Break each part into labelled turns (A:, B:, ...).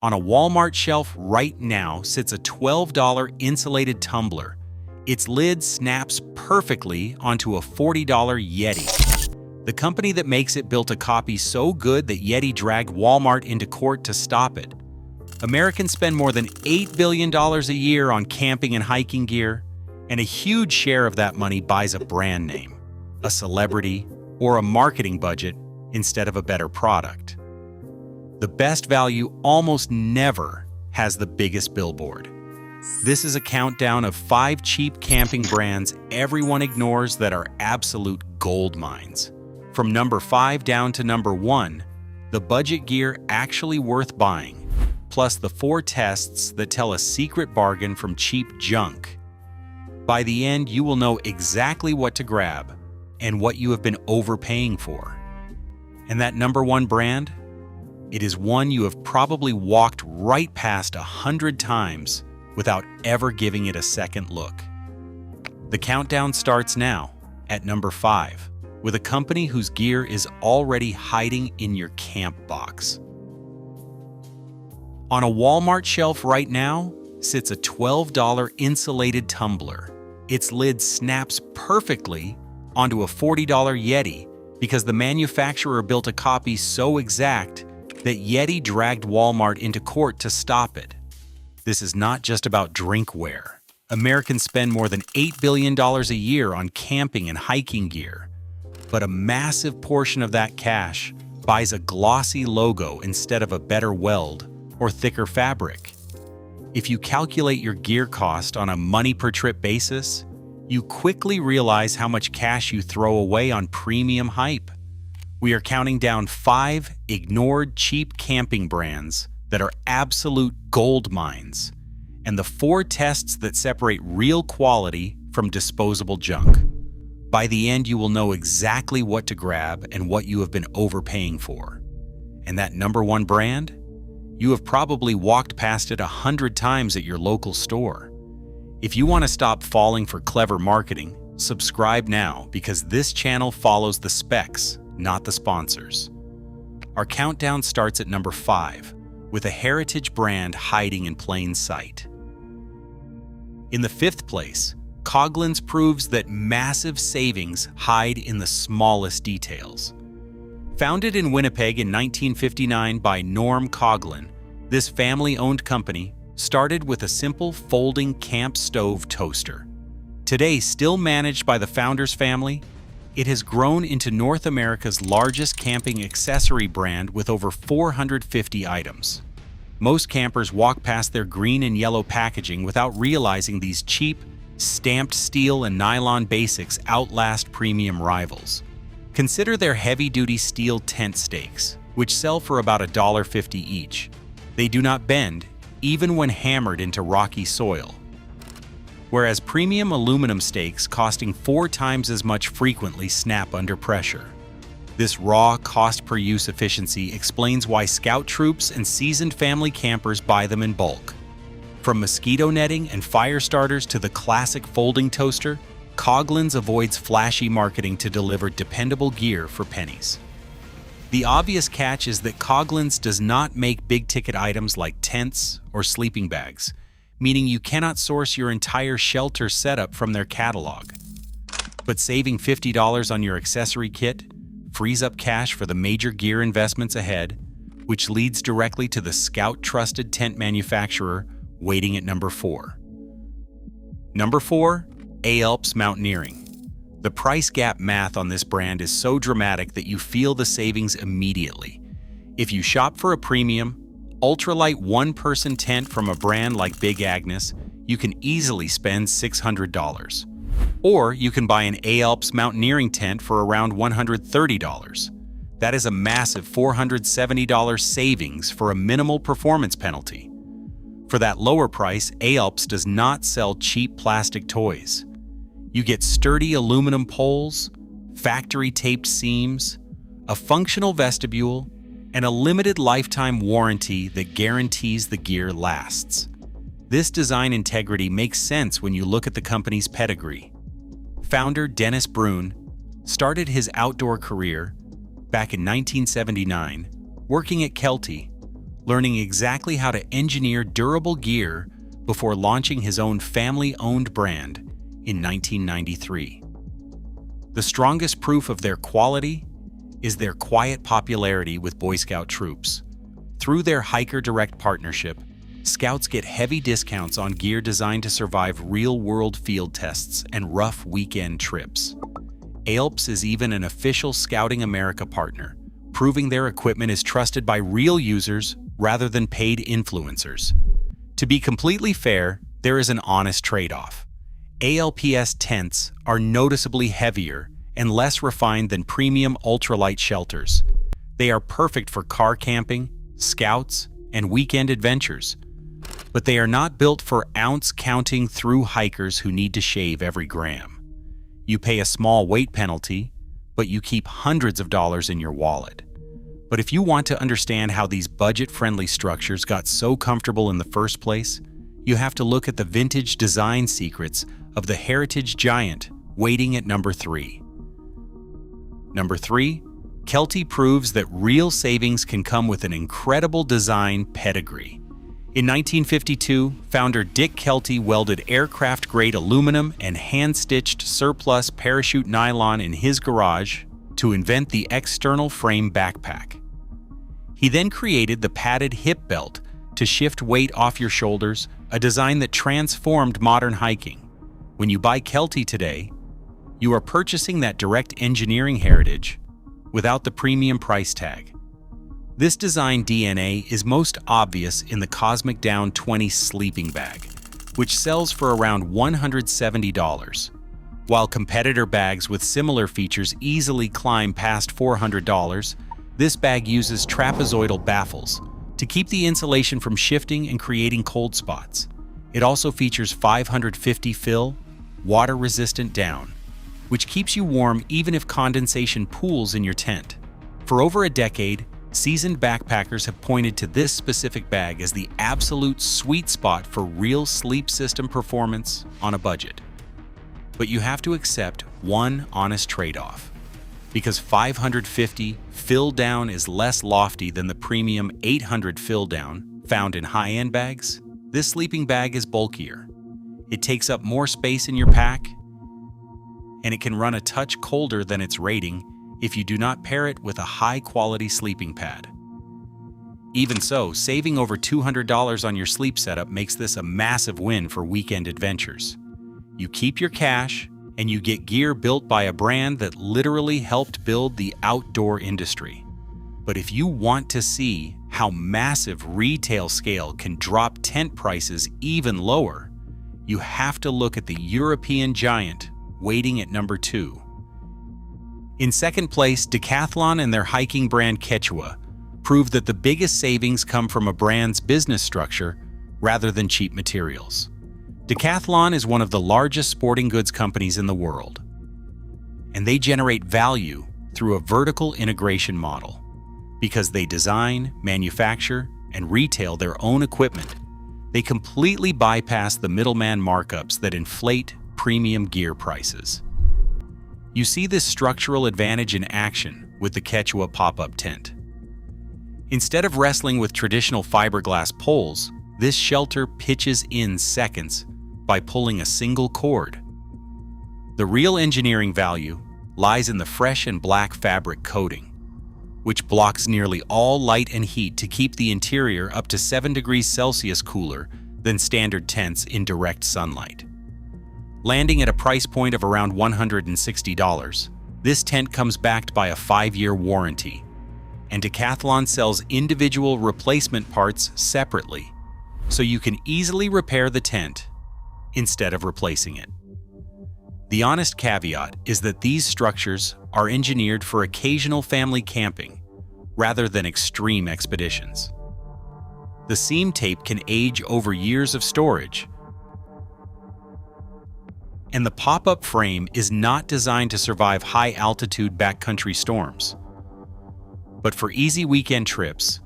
A: On a Walmart shelf right now sits a $12 insulated tumbler. Its lid snaps perfectly onto a $40 Yeti. The company that makes it built a copy so good that Yeti dragged Walmart into court to stop it. Americans spend more than $8 billion a year on camping and hiking gear, and a huge share of that money buys a brand name, a celebrity, or a marketing budget instead of a better product. The best value almost never has the biggest billboard. This is a countdown of 5 cheap camping brands everyone ignores that are absolute gold mines. From number 5 down to number 1, the budget gear actually worth buying, plus the 4 tests that tell a secret bargain from cheap junk. By the end, you will know exactly what to grab and what you have been overpaying for. And that number 1 brand? It is one you have probably walked right past 100 times without ever giving it a second look. The countdown starts now at number 5, with a company whose gear is already hiding in your camp box. On a Walmart shelf right now sits a $12 insulated tumbler. Its lid snaps perfectly onto a $40 Yeti because the manufacturer built a copy so exact that Yeti dragged Walmart into court to stop it. This is not just about drinkware. Americans spend more than $8 billion a year on camping and hiking gear, but a massive portion of that cash buys a glossy logo instead of a better weld or thicker fabric. If you calculate your gear cost on a money-per-trip basis, you quickly realize how much cash you throw away on premium hype. We are counting down 5 ignored cheap camping brands that are absolute gold mines, and the 4 tests that separate real quality from disposable junk. By the end, you will know exactly what to grab and what you have been overpaying for. And that number 1 brand? You have probably walked past it 100 times at your local store. If you want to stop falling for clever marketing, subscribe now because this channel follows the specs, not the sponsors. Our countdown starts at number 5, with a heritage brand hiding in plain sight. In the 5th place, Coghlan's proves that massive savings hide in the smallest details. Founded in Winnipeg in 1959 by Norm Coghlan, this family-owned company started with a simple folding camp stove toaster. Today, still managed by the founder's family, it has grown into North America's largest camping accessory brand with over 450 items. Most campers walk past their green and yellow packaging without realizing these cheap, stamped steel and nylon basics outlast premium rivals. Consider their heavy-duty steel tent stakes, which sell for about $1.50 each. They do not bend, even when hammered into rocky soil. Whereas premium aluminum stakes costing 4 times as much frequently snap under pressure. This raw cost-per-use efficiency explains why scout troops and seasoned family campers buy them in bulk. From mosquito netting and fire starters to the classic folding toaster, Coghlan's avoids flashy marketing to deliver dependable gear for pennies. The obvious catch is that Coghlan's does not make big-ticket items like tents or sleeping bags, meaning you cannot source your entire shelter setup from their catalog. But saving $50 on your accessory kit frees up cash for the major gear investments ahead, which leads directly to the scout-trusted tent manufacturer waiting at number 4. Number 4, ALPS Mountaineering. The price gap math on this brand is so dramatic that you feel the savings immediately. If you shop for a premium, ultralight one-person tent from a brand like Big Agnes, you can easily spend $600. Or you can buy an ALPS Mountaineering tent for around $130. That is a massive $470 savings for a minimal performance penalty. For that lower price, ALPS does not sell cheap plastic toys. You get sturdy aluminum poles, factory-taped seams, a functional vestibule, and a limited lifetime warranty that guarantees the gear lasts. This design integrity makes sense when you look at the company's pedigree. Founder Dennis Brune started his outdoor career back in 1979, working at Kelty, learning exactly how to engineer durable gear before launching his own family-owned brand in 1993. The strongest proof of their quality is their quiet popularity with Boy Scout troops. Through their Hiker Direct partnership, Scouts get heavy discounts on gear designed to survive real-world field tests and rough weekend trips. ALPS is even an official Scouting America partner, proving their equipment is trusted by real users rather than paid influencers. To be completely fair, there is an honest trade-off. ALPS tents are noticeably heavier and less refined than premium ultralight shelters. They are perfect for car camping, scouts, and weekend adventures. But they are not built for ounce-counting through hikers who need to shave every gram. You pay a small weight penalty, but you keep hundreds of dollars in your wallet. But if you want to understand how these budget-friendly structures got so comfortable in the first place, you have to look at the vintage design secrets of the heritage giant waiting at number 3. Number 3, Kelty proves that real savings can come with an incredible design pedigree. In 1952, founder Dick Kelty welded aircraft-grade aluminum and hand-stitched surplus parachute nylon in his garage to invent the external frame backpack. He then created the padded hip belt to shift weight off your shoulders, a design that transformed modern hiking. When you buy Kelty today, you are purchasing that direct engineering heritage without the premium price tag. This design DNA is most obvious in the Cosmic Down 20 sleeping bag, which sells for around $170, while competitor bags with similar features easily climb past $400. This bag uses trapezoidal baffles to keep the insulation from shifting and creating cold spots. It also features 550 fill, water-resistant down, which keeps you warm even if condensation pools in your tent. For over a decade, seasoned backpackers have pointed to this specific bag as the absolute sweet spot for real sleep system performance on a budget. But you have to accept one honest trade-off. Because 550 fill down is less lofty than the premium 800 fill down found in high-end bags, this sleeping bag is bulkier. It takes up more space in your pack, and it can run a touch colder than its rating if you do not pair it with a high-quality sleeping pad. Even so, saving over $200 on your sleep setup makes this a massive win for weekend adventures. You keep your cash, and you get gear built by a brand that literally helped build the outdoor industry. But if you want to see how massive retail scale can drop tent prices even lower, you have to look at the European giant waiting at number 2. In second place, Decathlon and their hiking brand Quechua prove that the biggest savings come from a brand's business structure rather than cheap materials. Decathlon is one of the largest sporting goods companies in the world, and they generate value through a vertical integration model. Because they design, manufacture, and retail their own equipment, they completely bypass the middleman markups that inflate premium gear prices. You see this structural advantage in action with the Quechua pop-up tent. Instead of wrestling with traditional fiberglass poles, this shelter pitches in seconds by pulling a single cord. The real engineering value lies in the fresh and black fabric coating, which blocks nearly all light and heat to keep the interior up to 7 degrees Celsius cooler than standard tents in direct sunlight. Landing at a price point of around $160, this tent comes backed by a 5-year warranty, and Decathlon sells individual replacement parts separately, so you can easily repair the tent instead of replacing it. The honest caveat is that these structures are engineered for occasional family camping rather than extreme expeditions. The seam tape can age over years of storage, and the pop-up frame is not designed to survive high-altitude backcountry storms. But for easy weekend trips,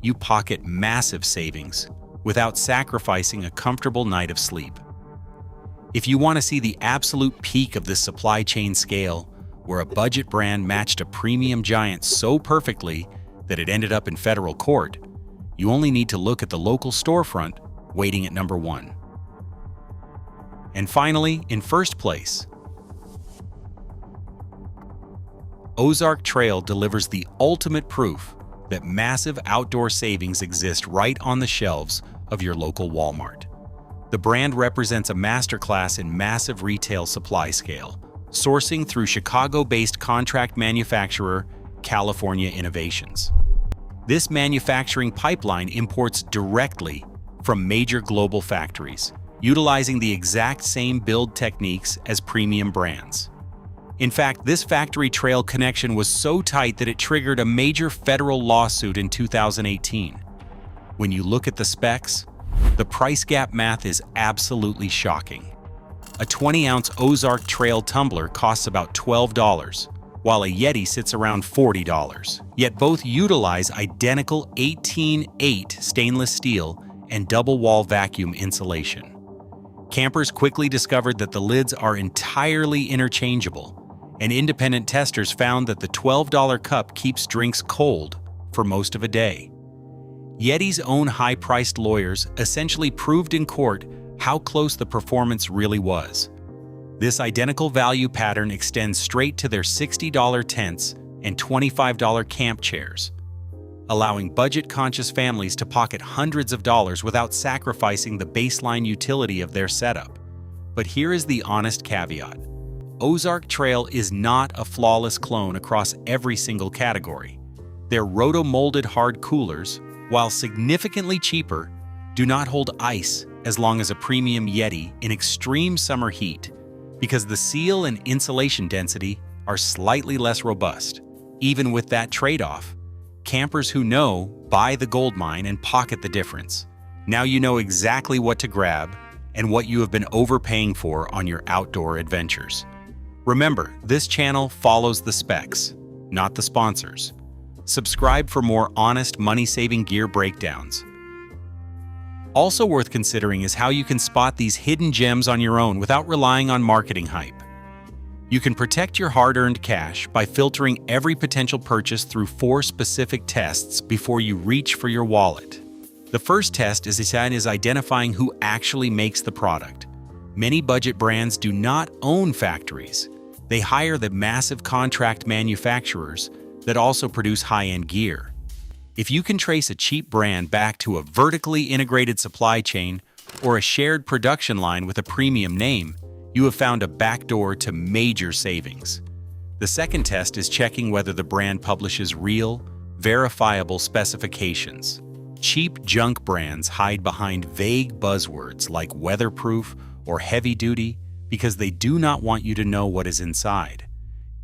A: you pocket massive savings without sacrificing a comfortable night of sleep. If you want to see the absolute peak of this supply chain scale, where a budget brand matched a premium giant so perfectly that it ended up in federal court, You only need to look at the local storefront waiting at number 1. And finally, in first place, Ozark Trail delivers the ultimate proof that massive outdoor savings exist right on the shelves of your local Walmart. The brand represents a masterclass in massive retail supply scale, sourcing through Chicago-based contract manufacturer California Innovations. This manufacturing pipeline imports directly from major global factories, utilizing the exact same build techniques as premium brands. In fact, this factory trail connection was so tight that it triggered a major federal lawsuit in 2018. When you look at the specs, the price gap math is absolutely shocking. A 20-ounce Ozark Trail tumbler costs about $12, while a Yeti sits around $40. Yet both utilize identical 18/8 stainless steel and double-wall vacuum insulation. Campers quickly discovered that the lids are entirely interchangeable, and independent testers found that the $12 cup keeps drinks cold for most of a day. Yeti's own high-priced lawyers essentially proved in court how close the performance really was. This identical value pattern extends straight to their $60 tents and $25 camp chairs, allowing budget-conscious families to pocket hundreds of dollars without sacrificing the baseline utility of their setup. But here is the honest caveat. Ozark Trail is not a flawless clone across every single category. Their roto-molded hard coolers, while significantly cheaper, do not hold ice as long as a premium Yeti in extreme summer heat, because the seal and insulation density are slightly less robust. Even with that trade-off, campers who know buy the Goldmine and pocket the difference. Now you know exactly what to grab and what you have been overpaying for on your outdoor adventures. Remember, this channel follows the specs, not the sponsors. Subscribe for more honest money-saving gear breakdowns. Also worth considering is how you can spot these hidden gems on your own without relying on marketing hype. You can protect your hard-earned cash by filtering every potential purchase through 4 specific tests before you reach for your wallet. The first test is identifying who actually makes the product. Many budget brands do not own factories. They hire the massive contract manufacturers that also produce high-end gear. If you can trace a cheap brand back to a vertically integrated supply chain or a shared production line with a premium name, you have found a backdoor to major savings. The second test is checking whether the brand publishes real, verifiable specifications. Cheap junk brands hide behind vague buzzwords like weatherproof or heavy-duty because they do not want you to know what is inside.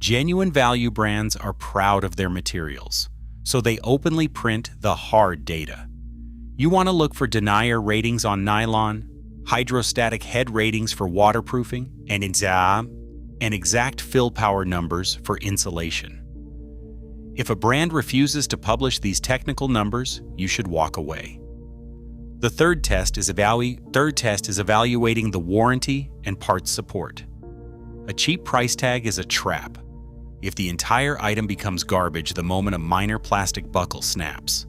A: Genuine value brands are proud of their materials, so they openly print the hard data. You want to look for denier ratings on nylon, hydrostatic head ratings for waterproofing, and exact fill power numbers for insulation. If a brand refuses to publish these technical numbers, you should walk away. The third test is evaluating the warranty and parts support. A cheap price tag is a trap. If the entire item becomes garbage the moment a minor plastic buckle snaps.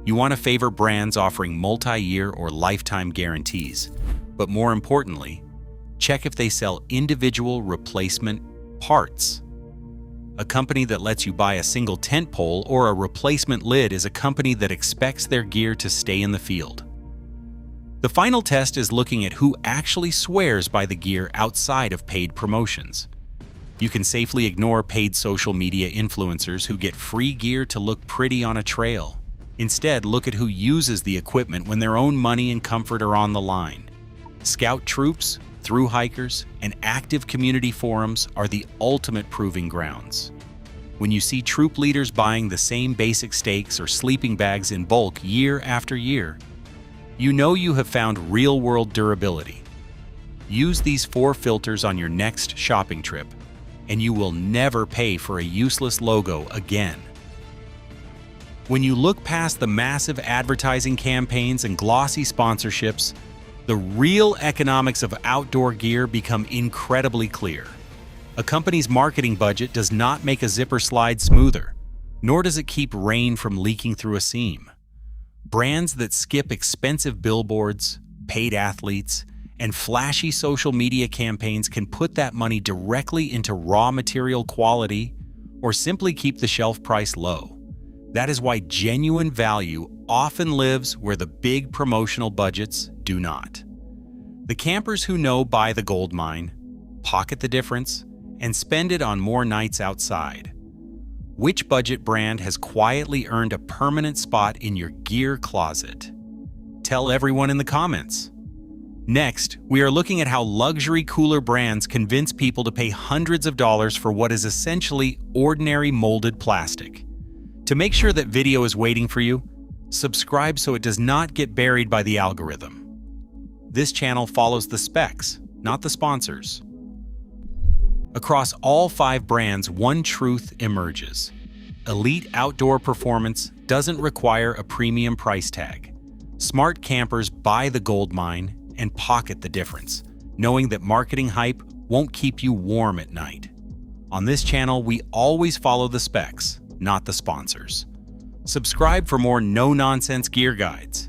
A: You want to favor brands offering multi-year or lifetime guarantees, but more importantly, check if they sell individual replacement parts. A company that lets you buy a single tent pole or a replacement lid is a company that expects their gear to stay in the field. The final test is looking at who actually swears by the gear outside of paid promotions. You can safely ignore paid social media influencers who get free gear to look pretty on a trail. Instead, look at who uses the equipment when their own money and comfort are on the line. Scout troops, thru hikers, and active community forums are the ultimate proving grounds. When you see troop leaders buying the same basic stakes or sleeping bags in bulk year after year, you know you have found real-world durability. Use these 4 filters on your next shopping trip, and you will never pay for a useless logo again. When you look past the massive advertising campaigns and glossy sponsorships, the real economics of outdoor gear become incredibly clear. A company's marketing budget does not make a zipper slide smoother, nor does it keep rain from leaking through a seam. Brands that skip expensive billboards, paid athletes, and flashy social media campaigns can put that money directly into raw material quality or simply keep the shelf price low. That is why genuine value often lives where the big promotional budgets do not. The campers who know buy the Goldmine, pocket the difference, and spend it on more nights outside. Which budget brand has quietly earned a permanent spot in your gear closet? Tell everyone in the comments. Next, we are looking at how luxury cooler brands convince people to pay hundreds of dollars for what is essentially ordinary molded plastic. To make sure that video is waiting for you, subscribe so it does not get buried by the algorithm. This channel follows the specs, not the sponsors. Across all 5 brands, one truth emerges. Elite outdoor performance doesn't require a premium price tag. Smart campers buy the Goldmine and pocket the difference, knowing that marketing hype won't keep you warm at night. On this channel, we always follow the specs, not the sponsors. Subscribe for more no-nonsense gear guides.